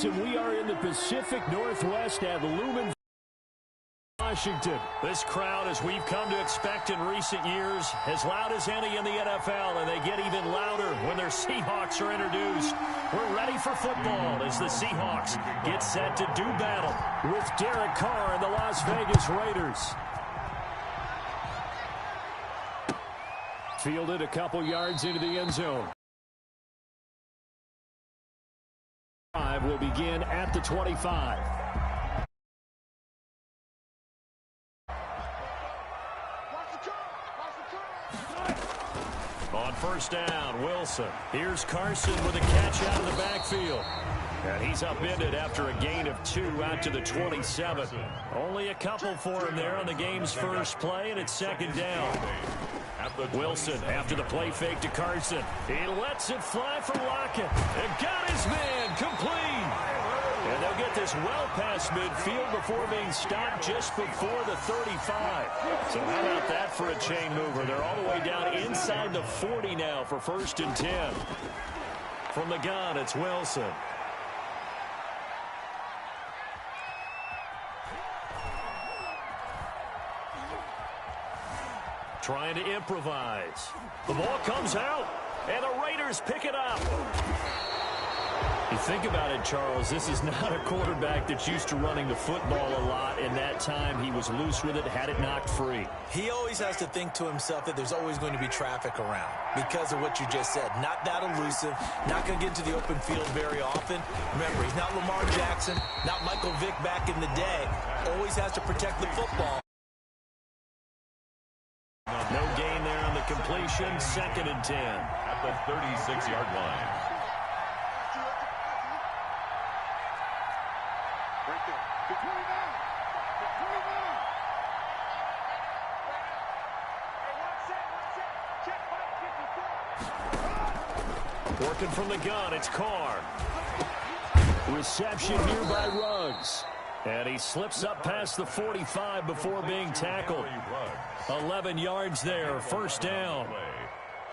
We are in the Pacific Northwest at Lumen, Washington. This crowd, as we've come to expect in recent years, as loud as any in the NFL, and they get even louder when their Seahawks are introduced. We're ready for football as the Seahawks get set to do battle with Derek Carr and the Las Vegas Raiders. Fielded a couple yards into the end zone. Will begin at the 25. On first down, Wilson. Here's Carson with a catch out of the backfield. And he's upended after a gain of 2 out to the 27. Only a couple for him there on the game's first play, and it's second down. Wilson after the play fake to Carson. He lets it fly for Lockett. And got his man complete. And they'll get this well past midfield before being stopped just before the 35. So how about that for a chain mover? They're all the way down inside the 40 now for 1st and 10. From the gun, it's Wilson. Trying to improvise. The ball comes out, and the Raiders pick it up. You think about it, Charles, this is not a quarterback that's used to running the football a lot, and that time he was loose with it, had it knocked free. He always has to think to himself that there's always going to be traffic around because of what you just said. Not that elusive, not going to get into the open field very often. Remember, he's not Lamar Jackson, not Michael Vick back in the day. Always has to protect the football. No gain there on the completion. 2nd and 10. At the 36-yard line. Right there. Between them. Working from the gun, it's Carr. Reception here by Ruggs. And he slips up past the 45 before being tackled. 11 yards there, 1st down.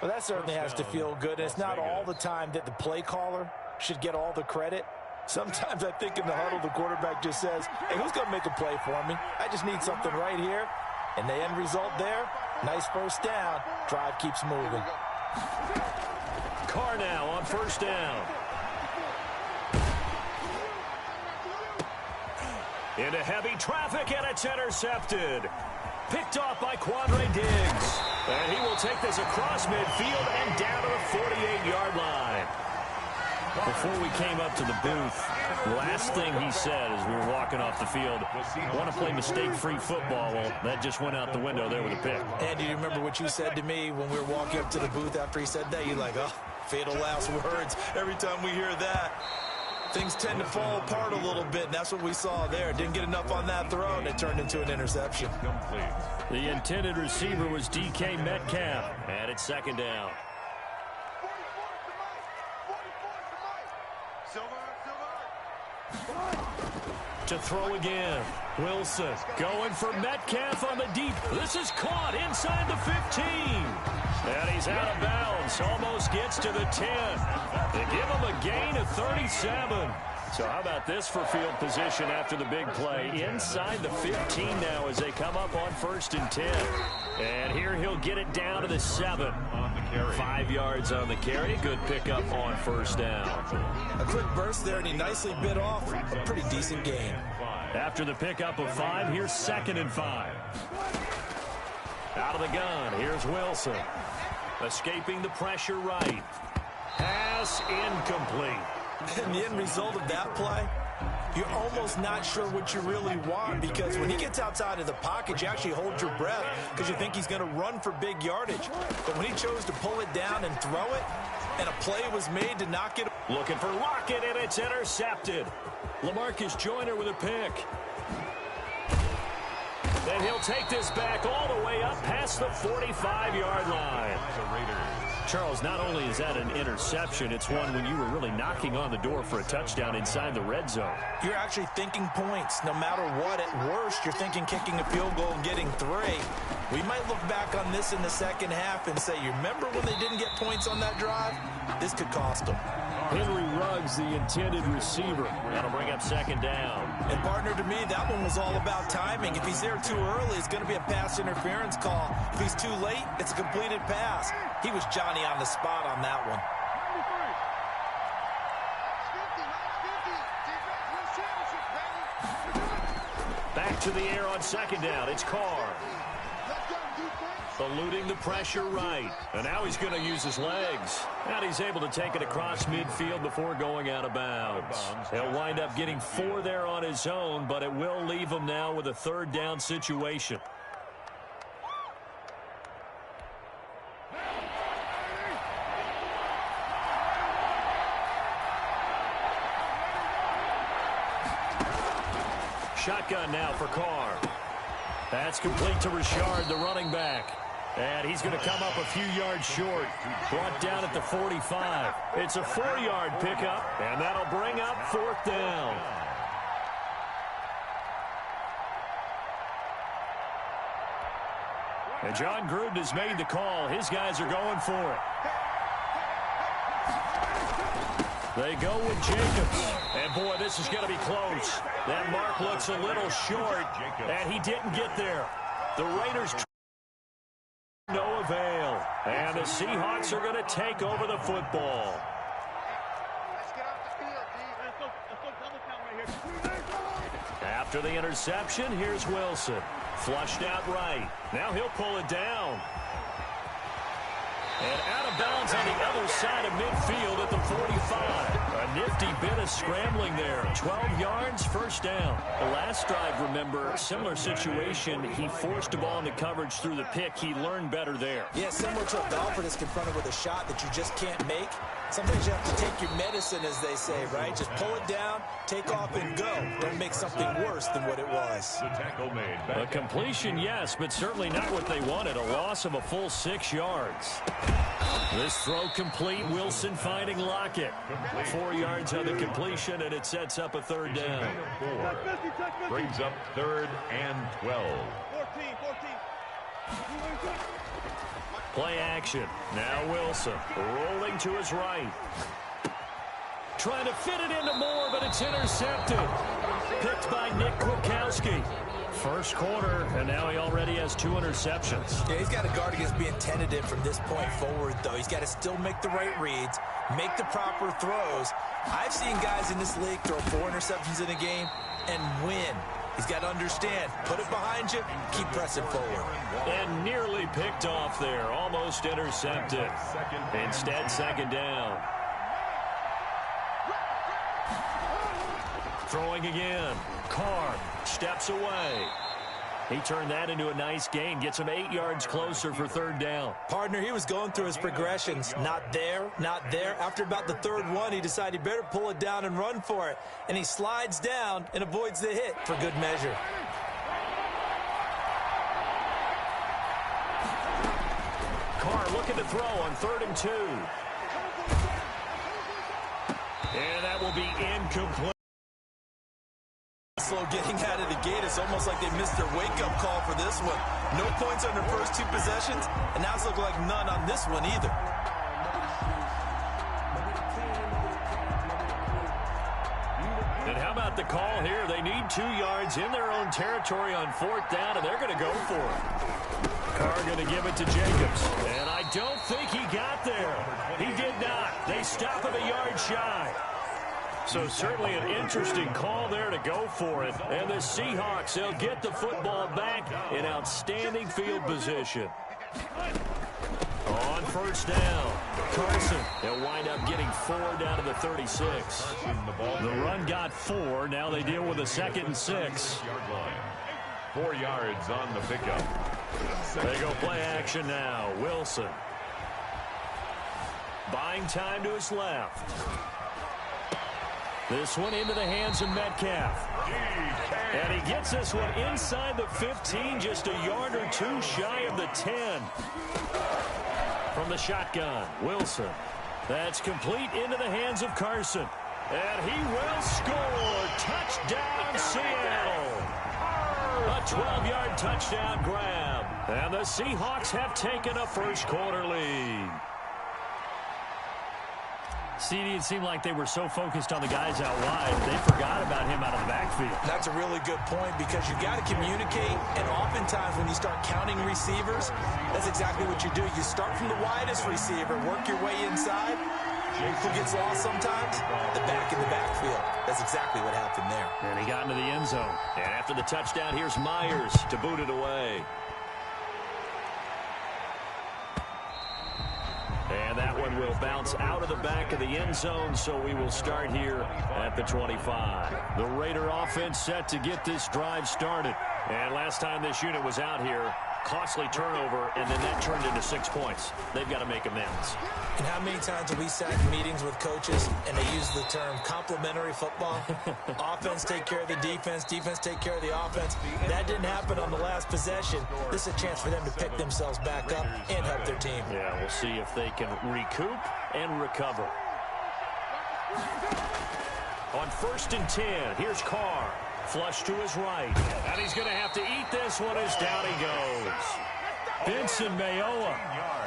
Well, that certainly has to feel good. And it's not all the time that the play caller should get all the credit. Sometimes I think in the huddle, the quarterback just says, hey, who's going to make a play for me? I just need something right here. And the end result there, nice 1st down. Drive keeps moving. Carr now on 1st down. Into heavy traffic, and it's intercepted. Picked off by Quandre Diggs. And he will take this across midfield and down to the 48-yard line. Before we came up to the booth, last thing he said as we were walking off the field, want to play mistake-free football. Well, that just went out the window there with a pick. And do you remember what you said to me when we were walking up to the booth after he said that? You're like, oh, fatal last words. Every time we hear that, things tend to fall apart a little bit, and that's what we saw there. Didn't get enough on that throw, and it turned into an interception. The intended receiver was DK Metcalf, and it's 2nd down. To throw again. Wilson going for Metcalf on the deep. This is caught inside the 15. And he's out of bounds. Almost gets to the 10. They give him a gain of 37. So how about this for field position after the big play? Inside the 15 now as they come up on 1st and 10. And here he'll get it down to the 7. 5 yards on the carry. Good pickup on 1st down. A quick burst there, and he nicely bit off a pretty decent gain. After the pickup of 5, here's 2nd and 5. Out of the gun, here's Wilson. Escaping the pressure right. Pass incomplete. And the end result of that play, you're almost not sure what you really want, because when he gets outside of the pocket, you actually hold your breath because you think he's going to run for big yardage. But when he chose to pull it down and throw it, and a play was made to knock it. Looking for Lockett, and it's intercepted. LaMarcus Joyner with a pick. And he'll take this back all the way up past the 45-yard line. Charles, not only is that an interception, it's one when you were really knocking on the door for a touchdown inside the red zone. You're actually thinking points. No matter what, at worst, you're thinking kicking a field goal and getting 3. We might look back on this in the second half and say, you remember when they didn't get points on that drive? This could cost them. Henry Ruggs, the intended receiver. That'll bring up second down. And partner, to me, that one was all about timing. If he's there too early, it's going to be a pass interference call. If he's too late, it's a completed pass. He was Johnny on the spot on that one. Back to the air on second down. It's Carr. Eluding the pressure right. And now he's going to use his legs. And he's able to take it across midfield before going out of bounds. He'll wind up getting 4 there on his own, but it will leave him now with a third down situation. Shotgun now for Carr. That's complete to Richard, the running back. And he's going to come up a few yards short. Brought down at the 45. It's a 4-yard pickup, and that'll bring up fourth down. And John Gruden has made the call. His guys are going for it. They go with Jacobs. And, boy, this is going to be close. That mark looks a little short, and he didn't get there. The Raiders no avail. And the Seahawks are going to take over the football. After the interception, here's Wilson. Flushed out right. Now he'll pull it down. And out of bounds on the other side of midfield at the 45. A nifty bit of scrambling there. 12 yards, first down. The last drive, remember, similar situation. He forced a ball into coverage through the pick. He learned better there. Yeah, similar to a golfer that's confronted with a shot that you just can't make. Sometimes you have to take your medicine, as they say, right? Just pull it down, take off, and go. Don't make something worse than what it was. The tackle made. A completion, yes, but certainly not what they wanted. A loss of a full 6 yards. This throw complete. Wilson finding Lockett. 4 yards on the completion, and it sets up a third down. 4 brings up 3rd and 12. 14. Play action. Now Wilson rolling to his right. Trying to fit it into Moore, but it's intercepted. Picked by Nick Kwiatkowski. First quarter, and now he already has 2 interceptions. Yeah, he's got to guard against being tentative from this point forward, though. He's got to still make the right reads, make the proper throws. I've seen guys in this league throw 4 interceptions in a game and win. He's got to understand, put it behind you, keep pressing forward. And nearly picked off there, almost intercepted. Instead, second down. Throwing again. Carr steps away. He turned that into a nice gain. Gets him 8 yards closer for third down. Partner, he was going through his progressions. Not there, not there. After about the third one, he decided he better pull it down and run for it. And he slides down and avoids the hit for good measure. Carr looking to throw on 3rd and 2. And that will be incomplete. Slow getting out of the gate. It's almost like they missed their wake-up call for this one. No points on their first 2 possessions, and now it's looking like none on this one either. And how about the call here? They need 2 yards in their own territory on 4th down, and they're going to go for it. Carr going to give it to Jacobs, and I don't think he got there. He did not. They stop him a yard shy. So certainly an interesting call there to go for it. And the Seahawks, they'll get the football back in outstanding field position. On first down, Carson. They'll wind up getting 4 down to the 36. The run got 4. Now they deal with a 2nd and 6. 4 yards on the pickup. They go play action now. Wilson. Buying time to his left. This one into the hands of Metcalf. And he gets this one inside the 15, just a yard or 2 shy of the 10. From the shotgun, Wilson. That's complete into the hands of Carson. And he will score. Touchdown, Seattle. A 12-yard touchdown grab. And the Seahawks have taken a first quarter lead. CD, it seemed like they were so focused on the guys out wide, they forgot about him out of the backfield. That's a really good point because you got to communicate, and oftentimes when you start counting receivers, that's exactly what you do. You start from the widest receiver, work your way inside. Who gets lost sometimes? The back in the backfield. That's exactly what happened there. And he got into the end zone. And after the touchdown, here's Myers to boot it away. And that one will bounce out of the back of the end zone, so we will start here at the 25. The Raider offense set to get this drive started. And last time this unit was out here, costly turnover, and then that turned into 6 points. They've got to make amends. And how many times have we sat in meetings with coaches and they use the term complementary football? Offense take care of the defense, defense take care of the offense. That didn't happen on the last possession. This is a chance for them to pick themselves back up and help their team. Yeah, we'll see if they can recoup and recover. On 1st and 10, here's Carr. Flush to his right. And he's going to have to eat this one as down he goes. Vincent Mayoa.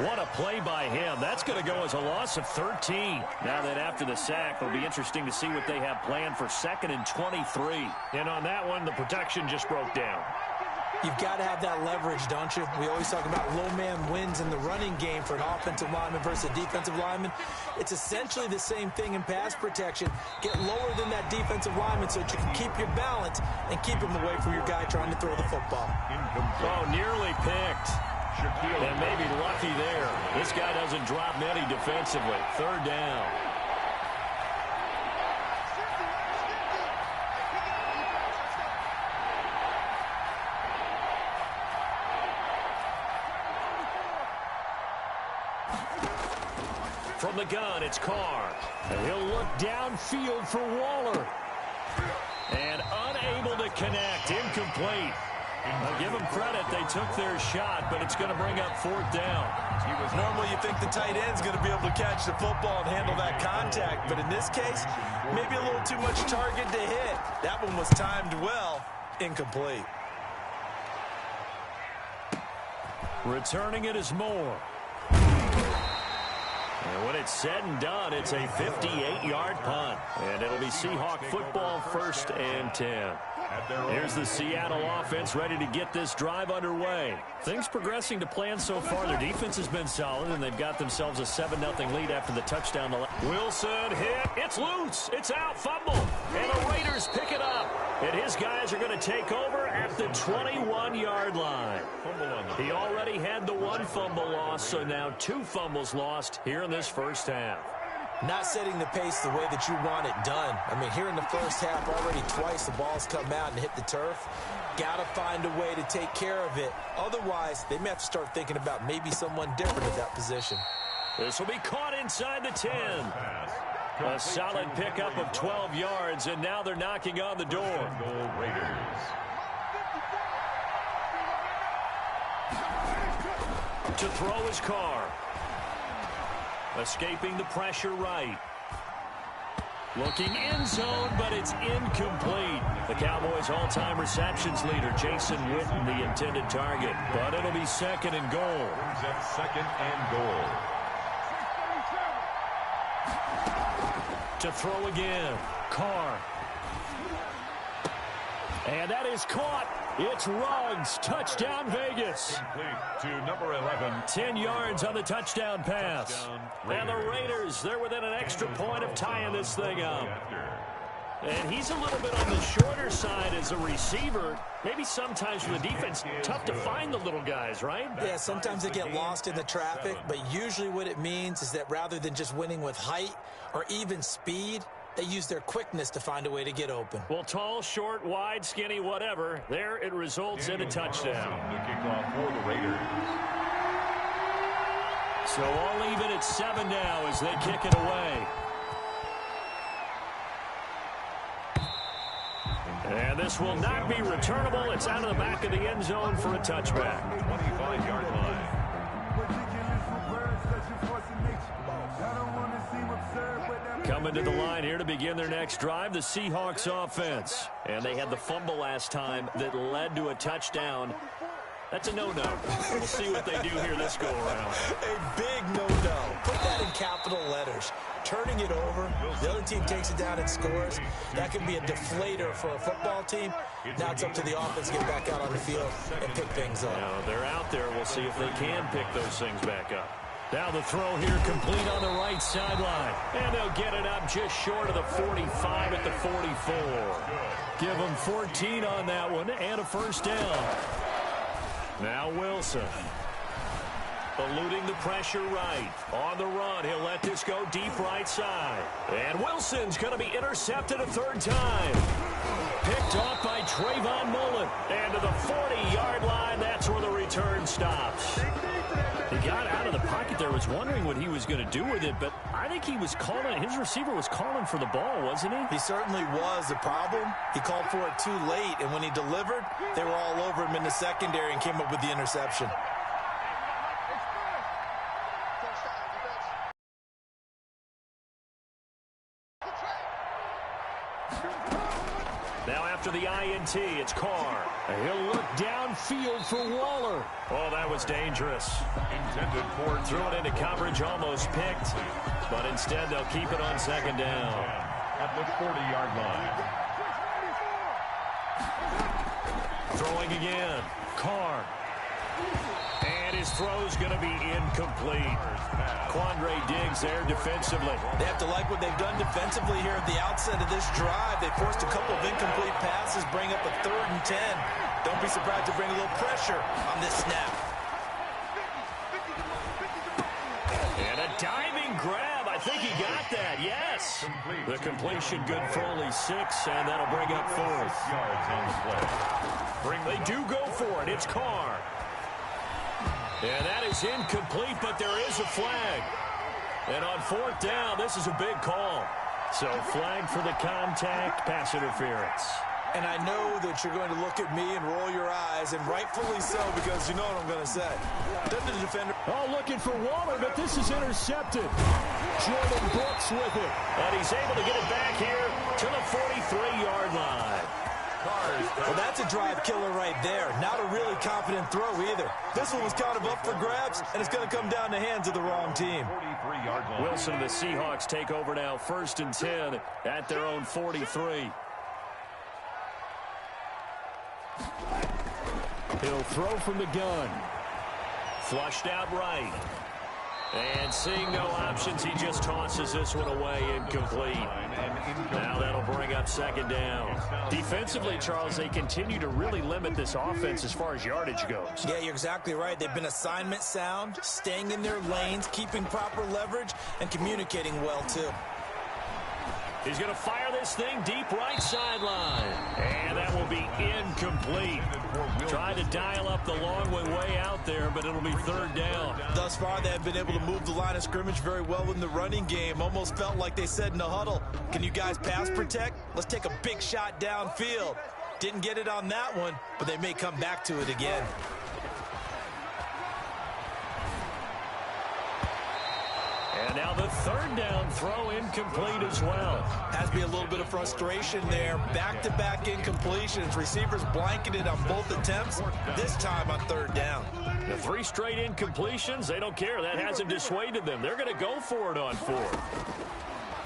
What a play by him. That's going to go as a loss of 13. Now that after the sack, it'll be interesting to see what they have planned for 2nd and 23. And on that one, the protection just broke down. You've got to have that leverage, don't you? We always talk about low man wins in the running game for an offensive lineman versus a defensive lineman. It's essentially the same thing in pass protection. Get lower than that defensive lineman so that you can keep your balance and keep him away from your guy trying to throw the football. Oh, nearly picked. And maybe lucky there. This guy doesn't drop many defensively. 3rd down. From the gun, it's Carr. And he'll look downfield for Waller. And unable to connect. Incomplete. I'll give them credit. They took their shot, but it's going to bring up 4th down. Normally you think the tight end's going to be able to catch the football and handle that contact, but in this case, maybe a little too much target to hit. That one was timed well. Incomplete. Returning it is Moore. And when it's said and done, it's a 58-yard punt. And it'll be Seahawk football 1st and 10. Here's the Seattle offense ready to get this drive underway. Things progressing to plan so far. Their defense has been solid, and they've got themselves a 7-0 lead after the touchdown. Wilson hit. It's loose. It's out. Fumble. And the Raiders pick it up. And his guys are going to take over at the 21-yard line. He already had the 1 fumble loss, so now 2 fumbles lost here in this first half. Not setting the pace the way that you want it done. I mean, here in the first half, already twice the ball's come out and hit the turf. Got to find a way to take care of it. Otherwise, they may have to start thinking about maybe someone different at that position. This will be caught inside the 10. A solid pickup of 12 yards, and now they're knocking on the door. To throw his Carr. Escaping the pressure right. Looking end zone, but it's incomplete. The Cowboys' all-time receptions leader, Jason Witten, the intended target. But it'll be 2nd and goal. 2nd and goal. To throw again. Carr. And that is caught. It's Ruggs. Touchdown, Vegas. To number 11. 10 yards on the touchdown pass. And the Raiders, they're within an extra point of tying this thing up. And he's a little bit on the shorter side as a receiver. Maybe sometimes for the defense, tough to find the little guys, right? Yeah, sometimes they get lost in the traffic, but usually what it means is that rather than just winning with height or even speed, they use their quickness to find a way to get open. Well, tall, short, wide, skinny, whatever. There it results in a touchdown. The kickoff for the Raiders. So all even at 7 now as they kick it away. And this will not be returnable. It's out of the back of the end zone for a touchback. 25-yard line. Coming to the line here to begin their next drive, the Seahawks offense. And they had the fumble last time that led to a touchdown. That's a no-no. We'll see what they do here this go-around. A big no-no. Put that in capital letters. turning it over. The other team takes it down and scores. That can be a deflator for a football team. Now it's up to the offense to get back out on the field and pick things up. Now they're out there. We'll see if they can pick those things back up. Now the throw here complete on the right sideline. And they'll get it up just short of the 45 at the 44. Give them 14 on that one and a first down. Now Wilson. Eluding the pressure right. On the run, he'll let this go deep right side. And Wilson's going to be intercepted a third time. Picked off by Trayvon Mullen. And to the 40-yard line, that's where the return stops. He got out of the pocket there, was wondering what he was going to do with it, but I think he was calling, his receiver was calling for the ball, wasn't he? He certainly was. The problem, he called for it too late, and when he delivered, they were all over him in the secondary and came up with the interception. Now after the INT, it's Carr. He'll look downfield for Waller. Oh, that was dangerous. Intended for Threw it into coverage, almost picked. But instead, they'll keep it on second down. at the 40-yard line. Throwing again. Carr. And his throw's going to be incomplete. Quandre Diggs there defensively. They have to like what they've done defensively here at the outset of this drive. They forced a couple of incomplete passes, bring up a 3rd and 10. Don't be surprised to bring a little pressure on this snap. And a diving grab. I think he got that. Yes. The completion good for only 6, and that'll bring up 4th. 6 yards on the play. They do go for it. It's Carr. And that is incomplete, but there is a flag. And on 4th down, this is a big call. So flag for the contact, pass interference. And I know that you're going to look at me and roll your eyes, and rightfully so, because you know what I'm going to say. Doesn't the defender... Oh, looking for Waller, but this is intercepted. Jordan Brooks with it. And he's able to get it back here to the 43-yard line. Well, that's a drive killer right there. Not a really confident throw either. This one was kind of up for grabs, and it's going to come down the hands of the wrong team. 43-yard line. Wilson and the Seahawks take over now, 1st and 10 at their own 43. He'll throw from the gun. Flushed out right. And seeing no options, he just tosses this one away, incomplete. Now that'll bring up 2nd down. Defensively, Charles, they continue to really limit this offense as far as yardage goes. Yeah, you're exactly right. They've been assignment sound, staying in their lanes, keeping proper leverage, and communicating well, too. He's going to fire this thing deep right sideline. And that will be incomplete. Tried to dial up the long way out there, but it'll be 3rd down. Thus far, they have been able to move the line of scrimmage very well in the running game. Almost felt like they said in the huddle, can you guys pass protect? Let's take a big shot downfield. Didn't get it on that one, but they may come back to it again. And now the 3rd down throw incomplete as well. Has to be a little bit of frustration there. Back-to-back incompletions. Receivers blanketed on both attempts, this time on 3rd down. The 3 straight incompletions, they don't care. That hasn't dissuaded them. They're going to go for it on 4th.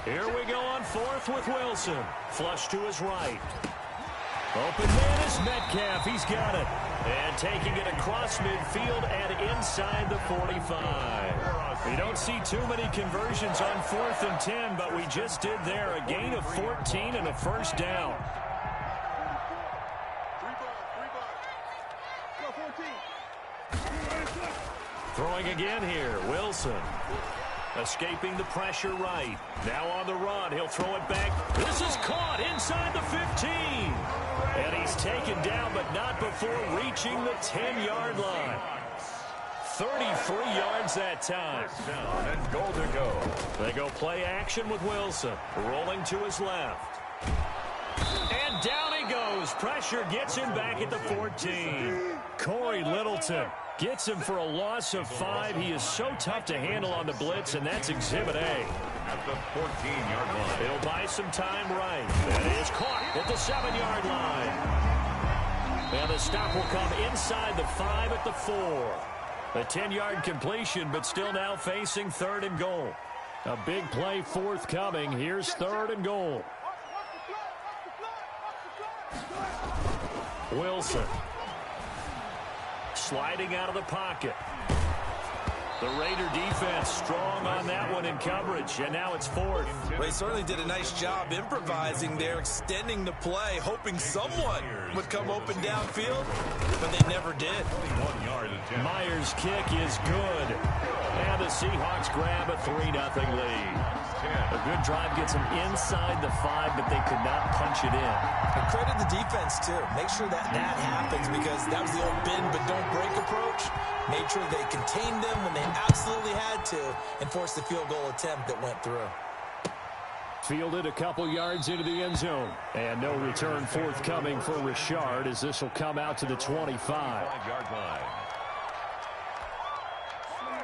Here we go on 4th with Wilson. Flush to his right. Open man is Metcalf. He's got it. And taking it across midfield and inside the 45. We don't see too many conversions on 4th and 10, but we just did there. A gain of 14 and a 1st down. Throwing again here, Wilson. Escaping the pressure right. Now on the run, he'll throw it back. This is caught inside the 15. And he's taken down, but not before reaching the 10-yard line. 33 yards that time. Down and goal to go. They go play action with Wilson. Rolling to his left. And down he goes. Pressure gets him back at the 14. Corey Littleton gets him for a loss of 5. He is so tough to handle on the blitz, and that's Exhibit A. At the 14-yard line. He'll buy some time right. That is caught at the 7-yard line. And the stop will come inside the 5 at the 4. A 10-yard completion, but still now facing 3rd and goal. A big play forthcoming. Here's 3rd and goal. Wilson. Sliding out of the pocket. The Raider defense strong on that one in coverage, and now it's 4th. Well, he certainly did a nice job improvising there, extending the play, hoping someone would come open downfield, but they never did. Myers' kick is good, and the Seahawks grab a 3-0 lead. A good drive gets them inside the 5, but they could not punch it in. And credit the defense, too. Make sure that happens, because that was the old bend but don't break approach. Made sure they contained them when they absolutely had to and forced the field goal attempt that went through. Fielded a couple yards into the end zone. And no return forthcoming for Richard, as this will come out to the 25-yard line.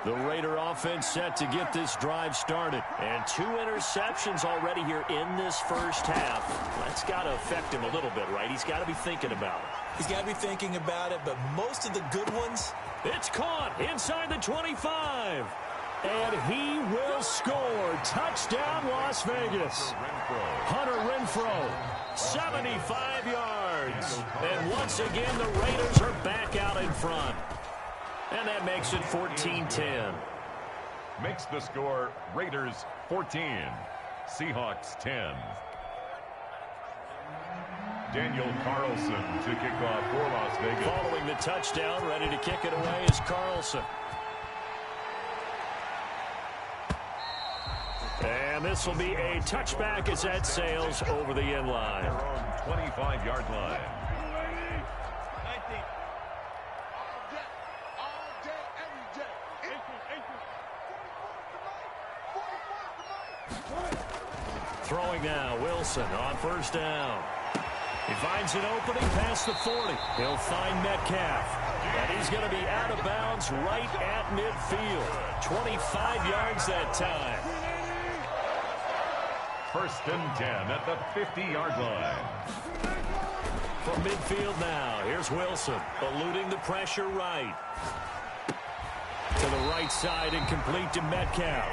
The Raider offense set to get this drive started. And 2 interceptions already here in this first half. That's got to affect him a little bit, right? He's got to be thinking about it. He's got to be thinking about it, but most of the good ones... It's caught inside the 25. And he will score. Touchdown, Las Vegas. Hunter Renfrow, 75 yards. And once again, the Raiders are back out in front. And that makes it 14-10. Makes the score Raiders 14, Seahawks 10. Daniel Carlson to kick off for Las Vegas. Following the touchdown, ready to kick it away is Carlson. And this will be a touchback as that sails over the end line. Their own 25-yard line. Throwing now, Wilson on 1st down. He finds an opening past the 40. He'll find Metcalf. And he's going to be out of bounds right at midfield. 25 yards that time. 1st and 10 at the 50-yard line. From midfield now, here's Wilson, eluding the pressure right. To the right side and complete to Metcalf.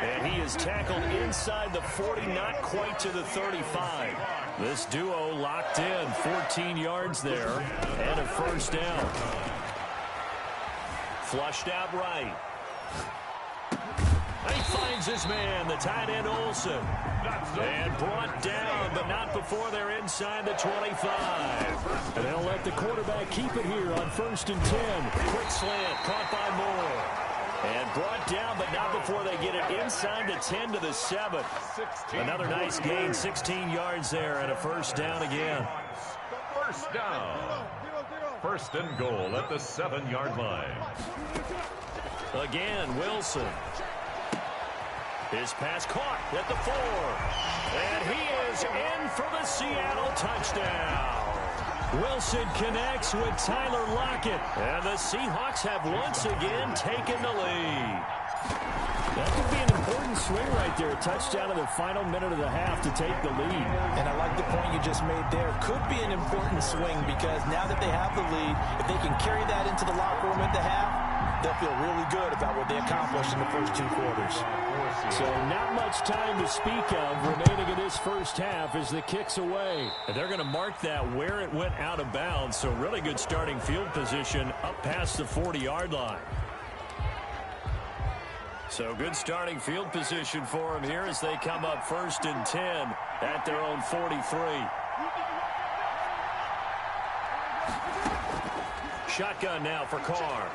And he is tackled inside the 40, not quite to the 35. This duo locked in, 14 yards there, and a 1st down. Flushed out right. He finds his man, the tight end Olsen. And brought down, but not before they're inside the 25. And they'll let the quarterback keep it here on 1st and 10. Quick slant, caught by Moore. And brought down, but not before they get it inside the 10 to the 7. Another nice gain, 16 yards there, and a 1st down again. 1st down. 1st and goal at the 7-yard line. Again, Wilson. His pass caught at the 4. And he is in for the Seattle touchdown. Wilson connects with Tyler Lockett. And the Seahawks have once again taken the lead. That could be an important swing right there. A touchdown in the final minute of the half to take the lead. And I like the point you just made there. Could be an important swing because now that they have the lead, if they can carry that into the locker room at the half, they'll feel really good about what they accomplished in the first 2 quarters. So not much time to speak of remaining in this first half as the kick's away. And they're going to mark that where it went out of bounds. So really good starting field position up past the 40-yard line. So good starting field position for them here as they come up 1st and 10 at their own 43. Shotgun now for Carr.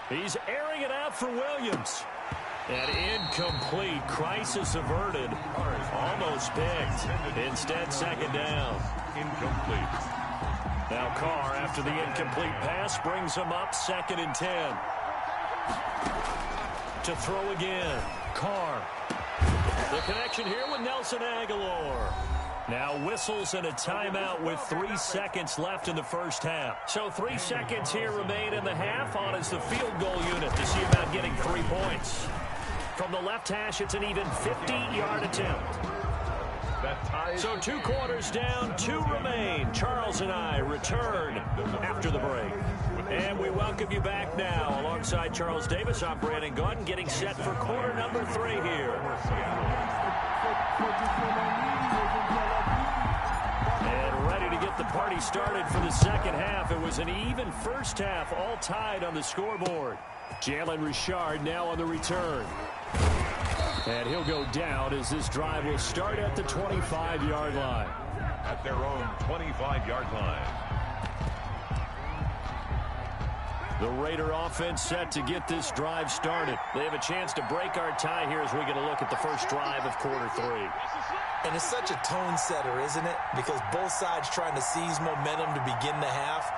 He's airing it out for Williams. And incomplete. Crisis averted. Almost picked. Instead, 2nd down. Incomplete. Now Carr, after the incomplete pass, brings him up 2nd and 10. To throw again. Carr. The connection here with Nelson Aguilar. Now whistles and a timeout with 3 seconds left in the first half. So 3 seconds here remain in the half. On is the field goal unit to see about getting 3 points. From the left hash, it's an even 50-yard attempt. So 2 quarters down, 2 remain. Charles and I return after the break. And we welcome you back now. Alongside Charles Davis, I'm Brandon Gaudin, getting set for quarter number 3 here. And ready to get the party started for the second half. It was an even first half, all tied on the scoreboard. Jalen Richard now on the return. And he'll go down as this drive will start at the 25-yard line. At their own 25-yard line. The Raider offense set to get this drive started. They have a chance to break our tie here as we get a look at the first drive of quarter 3. And it's such a tone setter, isn't it? Because both sides trying to seize momentum to begin the half.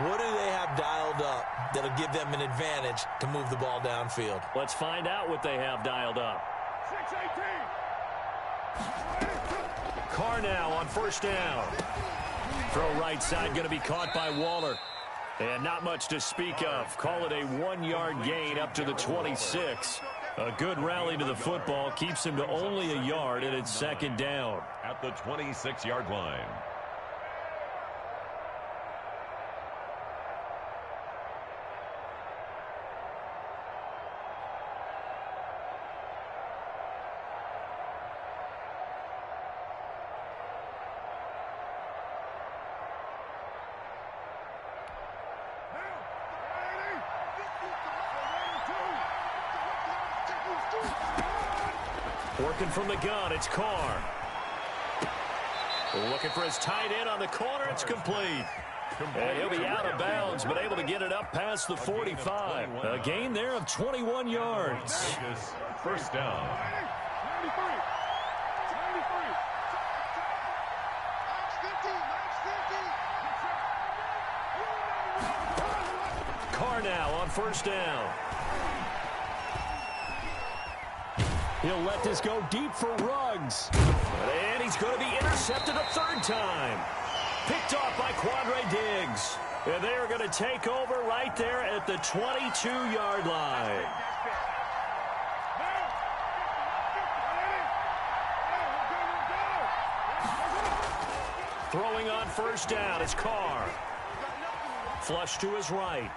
What do they have dialed up that'll give them an advantage to move the ball downfield? Let's find out what they have dialed up. 6-18. Carr now on first down. Throw right side going to be caught by Waller. And not much to speak of. Call it a 1-yard gain up to the 26. A good rally to the football keeps him to only a yard, and it's second down. At the 26-yard line. Working from the gun, it's Carr. Looking for his tight end on the corner, it's complete. And he'll be out of bounds, but able to get it up past the 45. A gain there of 21 yards. First down. Carr now on first down. He'll let this go deep for Ruggs. And he's going to be intercepted a third time. Picked off by Quandre Diggs. And they are going to take over right there at the 22-yard line. Throwing on first down is Carr. Flush to his right.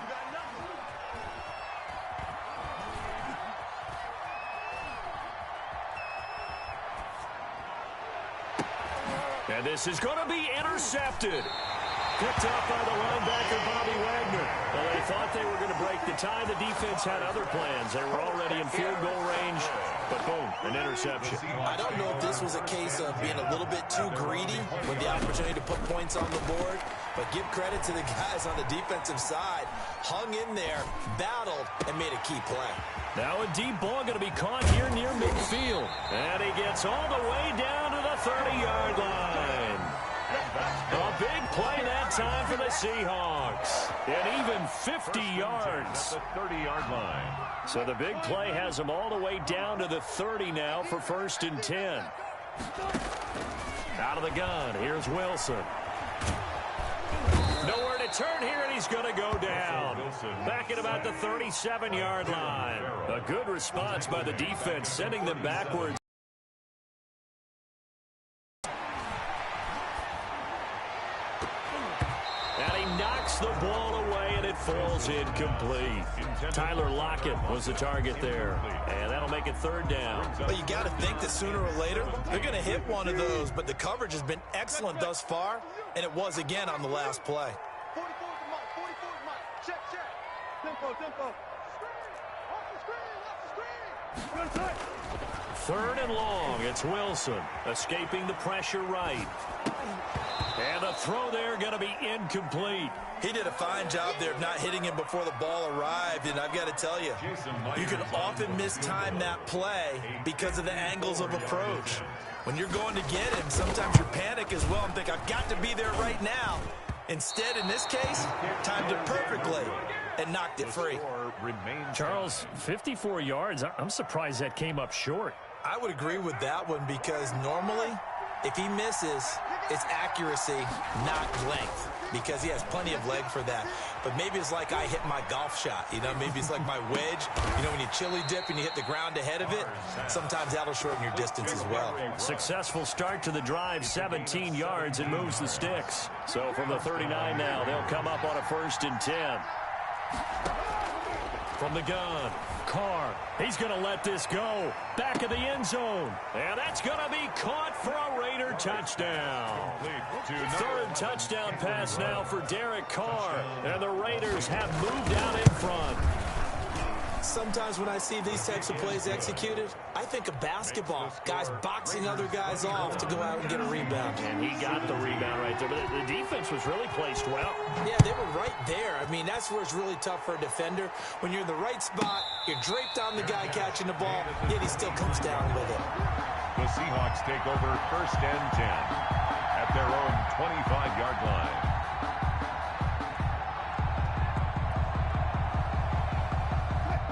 And this is going to be intercepted. Picked up by the linebacker, Bobby Wagner. Well, they thought they were going to break the tie. The defense had other plans. They were already in field goal range. But boom, an interception. I don't know if this was a case of being a little bit too greedy with the opportunity to put points on the board. But give credit to the guys on the defensive side. Hung in there, battled, and made a key play. Now a deep ball going to be caught here near midfield. And he gets all the way down to the 30-yard line. A big play that time for the Seahawks. And even 50 yards. At the 30-yard line. So the big play has them all the way down to the 30 now for 1st and 10. Out of the gun, here's Wilson. Nowhere to turn here, and he's going to go down. Back at about the 37-yard line. A good response by the defense, sending them backwards. And he knocks the ball away, and it falls incomplete. Tyler Lockett was the target there. And that'll make it third down. But you got to think that sooner or later, they're going to hit one of those. But the coverage has been excellent thus far, and it was again on the last play. 44 to Mike. 44 to Mike. Check, check. Tempo, tempo. Screen, off the screen. Third and long. It's Wilson escaping the pressure right. And the throw there going to be incomplete. He did a fine job there of not hitting him before the ball arrived. And I've got to tell you, you can often mistime that play because of the angles of approach. When you're going to get him, sometimes you panic as well and think, I've got to be there right now. Instead, in this case, timed it perfectly and knocked it free. Charles, 54 yards. I'm surprised that came up short. I would agree with that one because normally, if he misses, it's accuracy, not length, because he has plenty of leg for that. but maybe it's like I hit my golf shot. You know, maybe it's like my wedge. You know, when you chili dip and you hit the ground ahead of it, sometimes that'll shorten your distance as well. Successful start to the drive, 17 yards, and moves the sticks. So from the 39 now, they'll come up on a 1st and 10. From the gun, Carr. He's going to let this go. Back of the end zone. And that's going to be caught for a Raider touchdown. 3rd touchdown pass now for Derek Carr. And the Raiders have moved out in front. Sometimes when I see these types of plays executed, I think of basketball. Guys boxing other guys off to go out and get a rebound. And he got the rebound right there. But the defense was really placed well. Yeah, they were right there. I mean, that's where it's really tough for a defender. When you're in the right spot, you're draped on the guy catching the ball, yet he still comes down with it. The Seahawks take over 1st and 10 at their own 25-yard line.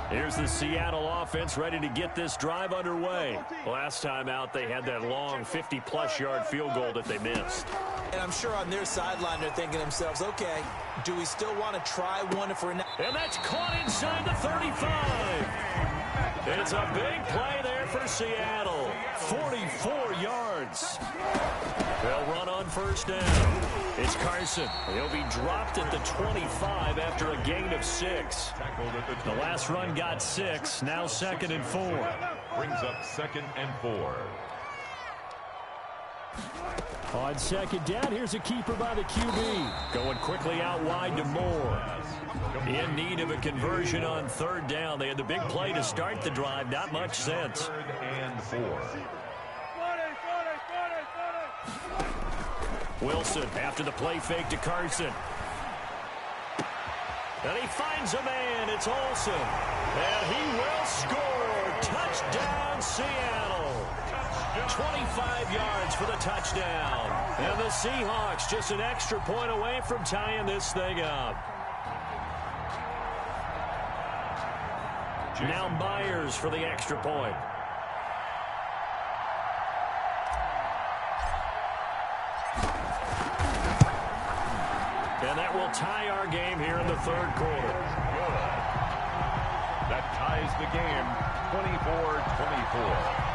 Here's the Seattle offense ready to get this drive underway. Last time out, they had that long 50-plus yard field goal that they missed. And I'm sure on their sideline they're thinking to themselves, okay, do we still want to try one if we're not? And that's caught inside the 35. It's a big play there for Seattle. 44 yards. They'll run on 1st down. It's Carson. He'll be dropped at the 25 after a gain of 6. The last run got 6. Now 2nd and 4. Brings up 2nd and 4. On 2nd down, here's a keeper by the QB. Going quickly out wide to Moore. In need of a conversion on 3rd down. They had the big play to start the drive. Not much sense. 3rd and 4. Wilson after the play fake to Carson. And he finds a man. It's Olsen. And he will score. Touchdown, Seattle. 25 yards for the touchdown. And the Seahawks just an extra point away from tying this thing up. Now Myers for the extra point. And that will tie our game here in the 3rd quarter. That ties the game 24-24.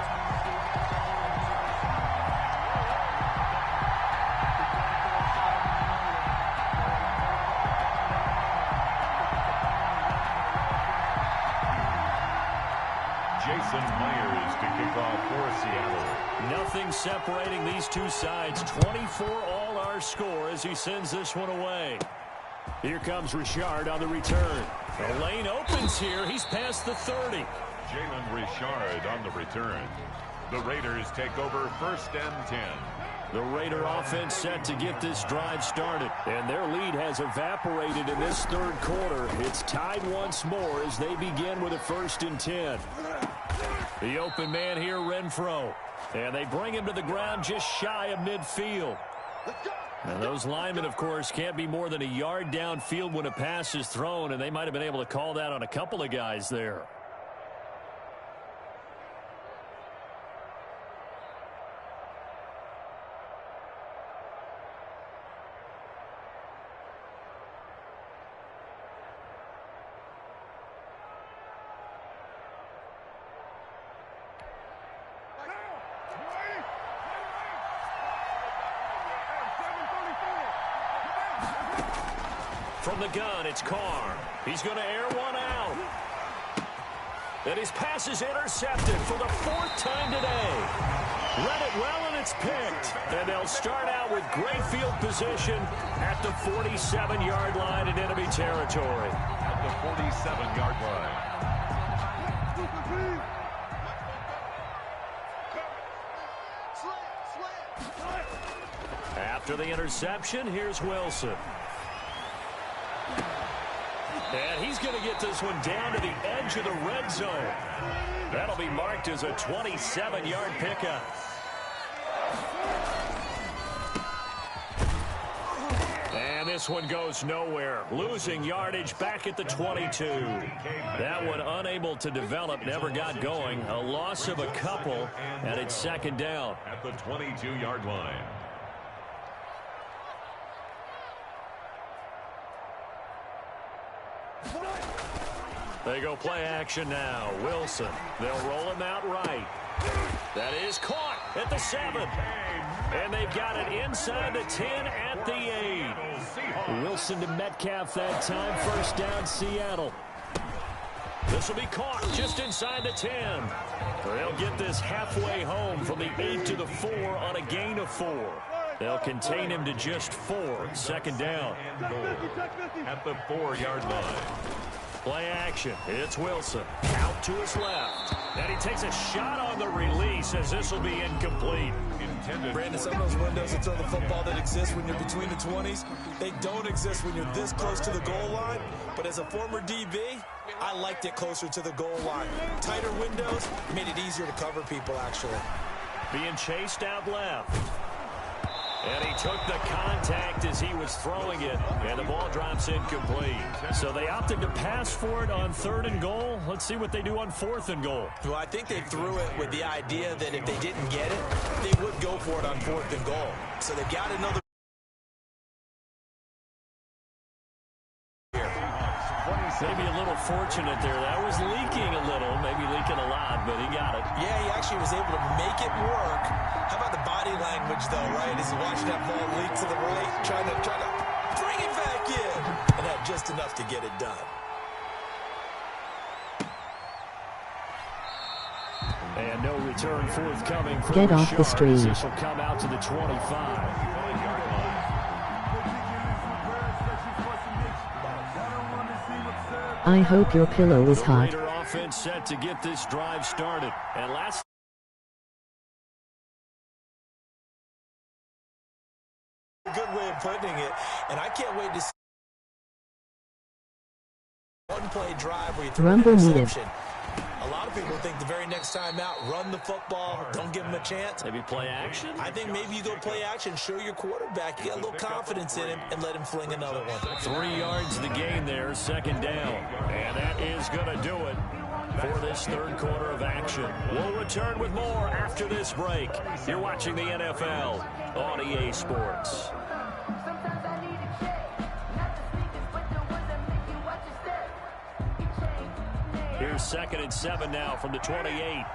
Jason Myers to kick off for Seattle. Nothing separating these two sides. 24 all our score as he sends this one away. Here comes Richard on the return. The lane opens here. He's past the 30. Jalen Richard on the return. The Raiders take over 1st and 10. The Raider offense set to get this drive started. And their lead has evaporated in this 3rd quarter. It's tied once more as they begin with a 1st and 10. The open man here, Renfro. And they bring him to the ground just shy of midfield. And those linemen, of course, can't be more than a yard downfield when a pass is thrown, and they might have been able to call that on a couple of guys there. From the gun, it's Carr. He's going to air one out. And his pass is intercepted for the 4th time today. Read it well, and it's picked. And they'll start out with great field position at the 47-yard line in enemy territory. At the 47-yard line. After the interception, here's Wilson. And he's going to get this one down to the edge of the red zone. That'll be marked as a 27-yard pickup. And this one goes nowhere. Losing yardage back at the 22. That one unable to develop, never got going. A loss of a couple, and it's 2nd down. At the 22-yard line. They go play action now. Wilson. They'll roll him out right. That is caught at the 7. And they've got it inside the 10 at the 8. Wilson to Metcalf that time. First down, Seattle. This will be caught just inside the 10. They'll get this halfway home from the 8 to the 4 on a gain of 4. They'll contain him to just 4. Second down. At the 4-yard line. Play action. It's Wilson. Out to his left. And he takes a shot on the release as this will be incomplete. Brandon, some of those windows to throw the football that exist when you're between the 20s, they don't exist when you're this close to the goal line. But as a former DB, I liked it closer to the goal line. Tighter windows made it easier to cover people, actually. Being chased out left. And he took the contact as he was throwing it, and the ball drops incomplete. So they opted to pass for it on 3rd and goal. Let's see what they do on 4th and goal. Well, I think they threw it with the idea that if they didn't get it, they would go for it on 4th and goal. So they got another. Maybe a little fortunate there. That was leaking a little, maybe leaking a lot, but he got it. Yeah, he actually was able to make it work. How about the body language, though, right? As he watched that ball leak to the right, trying to bring it back in, and had just enough to get it done. And no return forthcoming for Get off the street. This will come out to the 25. I hope your pillow is hot. Raider offense set to get this drive started. And last good way of putting it, and I can't wait to see one play drive where you throw an interception. A lot of people think the very next time out, run the football, don't give him a chance. Maybe play action? I think maybe you go play action, show your quarterback, you get a little confidence in him, and let him fling another one. 3 yards the gain there, second down. And that is going to do it for this 3rd quarter of action. We'll return with more after this break. You're watching the NFL on EA Sports. Here's 2nd and 7 now from the 28.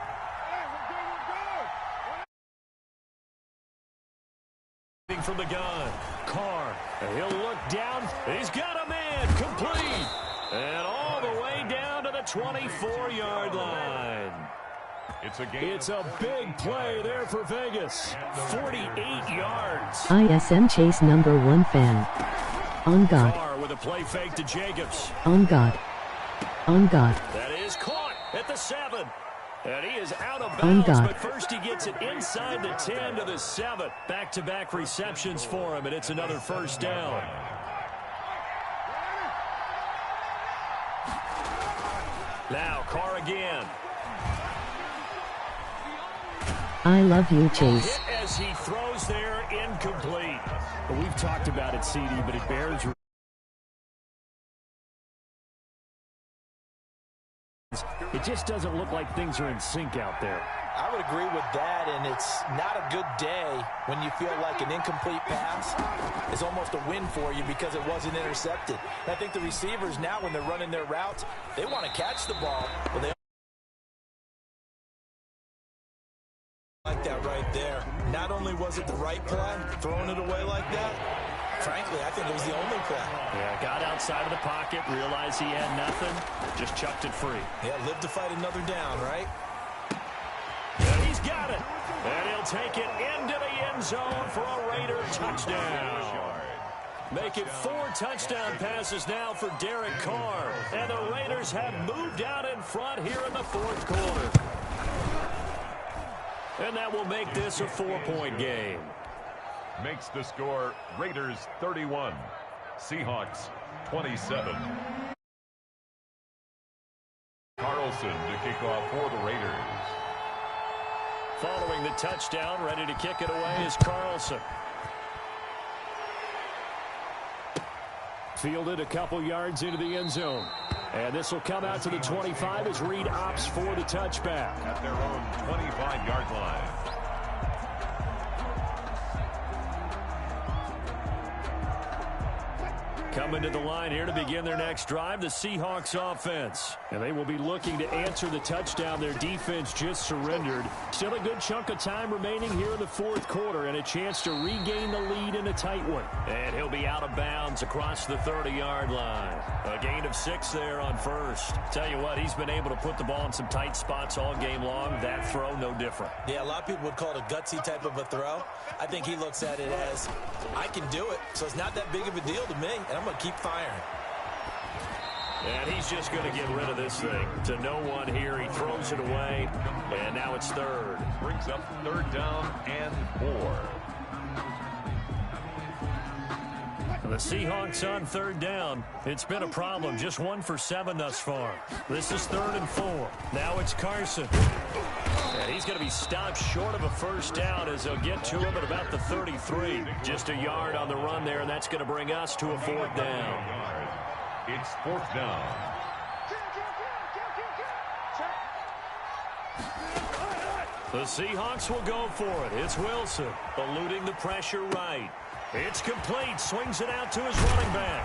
From the gun, Carr, and he'll look down. He's got a man, complete, and all the way down to the 24-yard line. It's a big play there for Vegas. 48 yards. ISM Chase #1 fan. On God. Carr with a play fake to Jacobs. On God. On God. That is caught at the 7. And he is out of bounds, but first he gets it inside the 10 to the 7. Back-to-back receptions for him, and it's another first down. Now Carr again. I love you, Chase. Hit as he throws there, incomplete. Well, we've talked about it, CD, but it bears. It just doesn't look like things are in sync out there. I would agree with that, and it's not a good day when you feel like an incomplete pass is almost a win for you because it wasn't intercepted. And I think the receivers now, when they're running their routes, they want to catch the ball, but they like that right there. Not only was it the right play, throwing it away like that, frankly, I think it was the only play. Yeah, got outside of the pocket, realized he had nothing, just chucked it free. Yeah, live to fight another down, right? And he's got it. And he'll take it into the end zone for a Raider touchdown. Make it 4 touchdown passes now for Derek Carr. And the Raiders have moved out in front here in the 4th quarter. And that will make this a 4-point game. Makes the score Raiders 31, Seahawks 27. Carlson to kick off for the Raiders. Following the touchdown, ready to kick it away is Carlson. Fielded a couple yards into the end zone. And this will come out to the 25 as Reed opts for the touchback. At their own 25-yard line. Coming to the line here to begin their next drive, the Seahawks offense. And they will be looking to answer the touchdown their defense just surrendered. Still a good chunk of time remaining here in the fourth quarter and a chance to regain the lead in a tight one. And he'll be out of bounds across the 30-yard line. A gain of 6 there on first. Tell you what, he's been able to put the ball in some tight spots all game long. That throw, no different. Yeah, a lot of people would call it a gutsy type of a throw. I think he looks at it as, I can do it, so it's not that big of a deal to me, and I'm going to keep firing. And he's just going to get rid of this thing to no one here. He throws it away, and now it's third. Brings up third down and 4. The Seahawks on third down. It's been a problem. Just 1 for 7 thus far. This is 3rd and 4. Now it's Carson. And he's going to be stopped short of a first down as they'll get to him at about the 33. Just a yard on the run there, and that's going to bring us to a 4th down. It's 4th down. The Seahawks will go for it. It's Wilson eluding the pressure right. It's complete. Swings it out to his running back.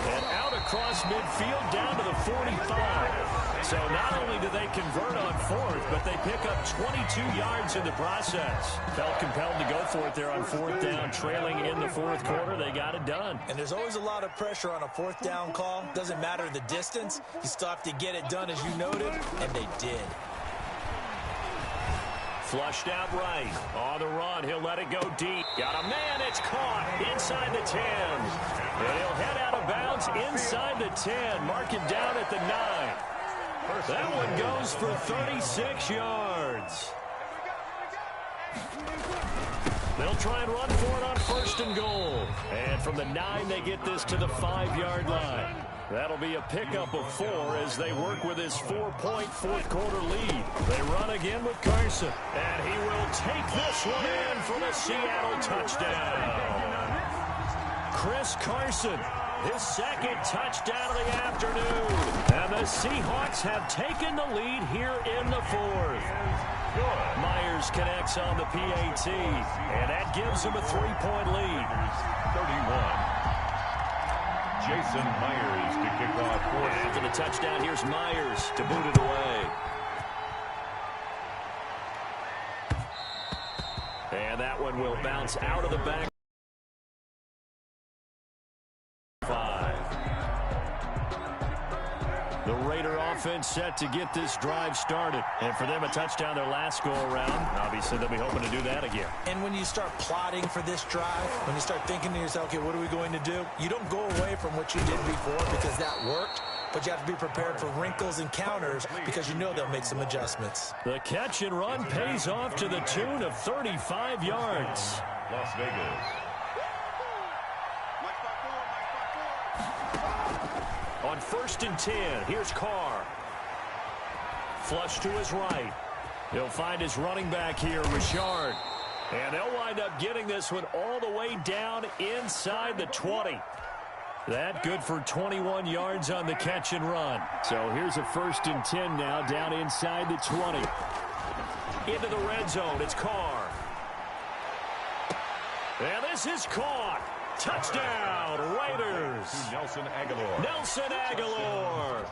And out across midfield down to the 45. So not only do they convert on 4th, but they pick up 22 yards in the process. Felt compelled to go for it there on 4th down. Trailing in the 4th quarter, they got it done. And there's always a lot of pressure on a 4th down call. Doesn't matter the distance. You still have to get it done, as you noted, and they did. Flushed out right. On the run, he'll let it go deep. Got a man, it's caught inside the 10. And he'll head out of bounds inside the 10. Mark it down at the 9. That one goes for 36 yards. They'll try and run for it on 1st and goal. And from the 9, they get this to the 5-yard line. That'll be a pickup of 4 as they work with his 4-point fourth-quarter lead. They run again with Carson. And he will take this one in for the Seattle touchdown. Chris Carson, his 2nd touchdown of the afternoon. And the Seahawks have taken the lead here in the 4th. Myers connects on the PAT, and that gives him a 3-point lead. 31. Jason Myers to kick off. After the touchdown, here's Myers to boot it away. And that one will bounce out of the back. 5. The Raider offense set to get this drive started. And for them, a touchdown their last go-around. Obviously, they'll be hoping to do that again. And when you start plotting for this drive, when you start thinking to yourself, okay, what are we going to do? You don't go away from what you did before because that worked. But you have to be prepared for wrinkles and counters because you know they'll make some adjustments. The catch and run pays off to the tune of 35 yards. Las Vegas. On 1st and 10, here's Carr. Flush to his right. He'll find his running back here, Richard. And they'll wind up getting this one all the way down inside the 20. That good for 21 yards on the catch and run. So here's a 1st and 10 now down inside the 20. Into the red zone, it's Carr. And this is caught. Touchdown, Raiders. Nelson Aguilar. Nelson Aguilar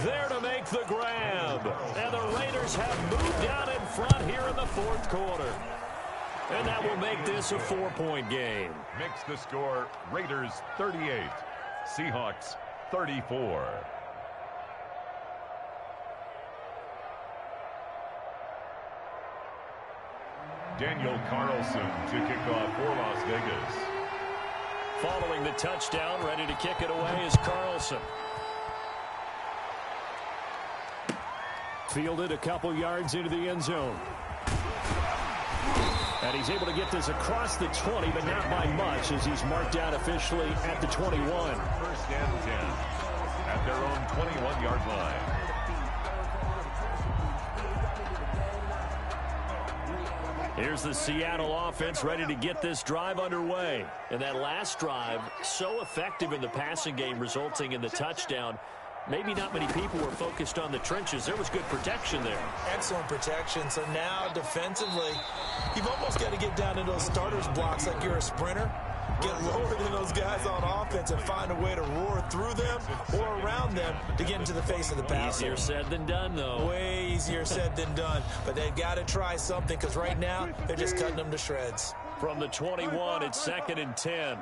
there to make the grab. And the Raiders have moved down in front here in the 4th quarter. And that will make this a 4-point game. Makes the score Raiders 38, Seahawks 34. Daniel Carlson to kick off for Las Vegas. Following the touchdown, ready to kick it away is Carlson. Fielded a couple yards into the end zone. And he's able to get this across the 20, but not by much as he's marked down officially at the 21. 1st and 10 at their own 21-yard line. Here's the Seattle offense ready to get this drive underway. And that last drive, so effective in the passing game, resulting in the touchdown. Maybe not many people were focused on the trenches. There was good protection there. Excellent protection. So now defensively, you've almost got to get down to those starters blocks like you're a sprinter. get lower than those guys on offense and find a way to roar through them or around them to get into the face of the passer. Easier said than done, though. Way easier said than done. But they've got to try something because right now they're just cutting them to shreds. From the 21, it's 2nd and 10.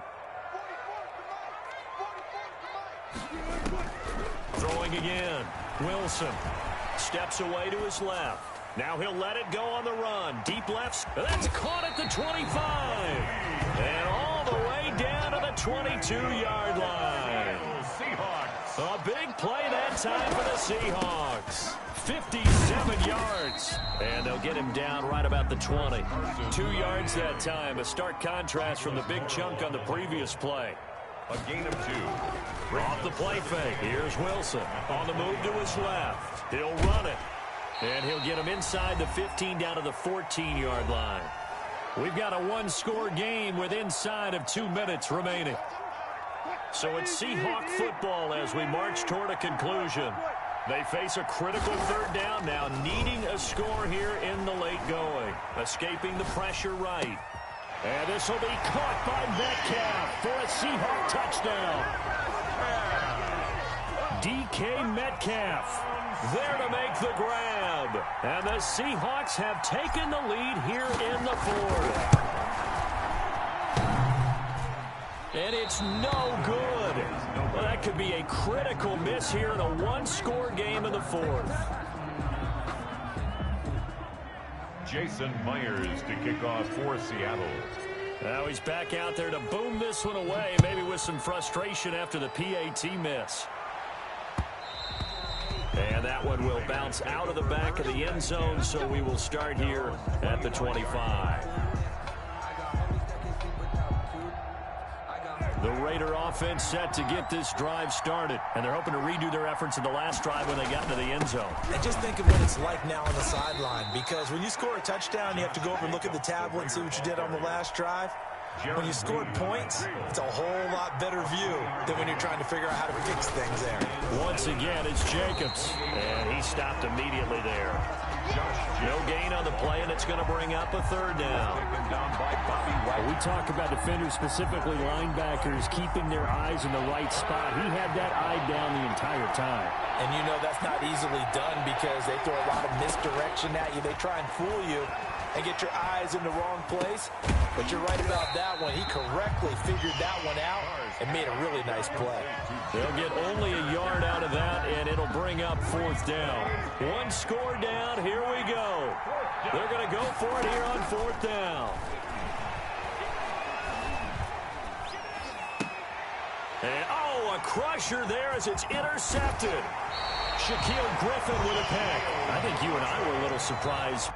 Throwing again. Wilson steps away to his left. Now he'll let it go on the run. Deep left. That's caught at the 25. And all the way down to the 22-yard line. A big play that time for the Seahawks. 57 yards. And they'll get him down right about the 20. 2 yards that time. A stark contrast from the big chunk on the previous play. A gain of 2. Off the play fake. Here's Wilson. On the move to his left. He'll run it. And he'll get him inside the 15 down to the 14-yard line. We've got a one-score game with inside of 2 minutes remaining. So it's Seahawk football as we march toward a conclusion. They face a critical 3rd down now, needing a score here in the late going. Escaping the pressure right. And this will be caught by Metcalf for a Seahawk touchdown. DK Metcalf there to make the grab. And the Seahawks have taken the lead here in the 4th. And it's no good. Well, that could be a critical miss here in a one-score game in the 4th. Jason Myers to kick off for Seattle. Now he's back out there to boom this one away, maybe with some frustration after the PAT miss. And that one will bounce out of the back of the end zone, so we will start here at the 25. The Raider offense set to get this drive started, and they're hoping to redo their efforts in the last drive when they got into the end zone. And just think of what it's like now on the sideline, because when you score a touchdown, you have to go over and look at the tablet and see what you did on the last drive. When you scored points, it's a whole lot better view than when you're trying to figure out how to fix things there. Once again, it's Jacobs, and he stopped immediately there. No gain on the play, and it's going to bring up a 3rd down. We talk about defenders, specifically linebackers, keeping their eyes in the right spot. He had that eye down the entire time. And you know that's not easily done because they throw a lot of misdirection at you. They try and fool you and get your eyes in the wrong place. But you're right about that one. He correctly figured that one out and made a really nice play. They'll get only a yard out of that, and it'll bring up 4th down. One score down. Here we go. They're going to go for it here on 4th down. And, a crusher there as it's intercepted. Shaquille Griffin with a pick. I think you and I were a little surprised.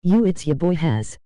You, it's your boy Has.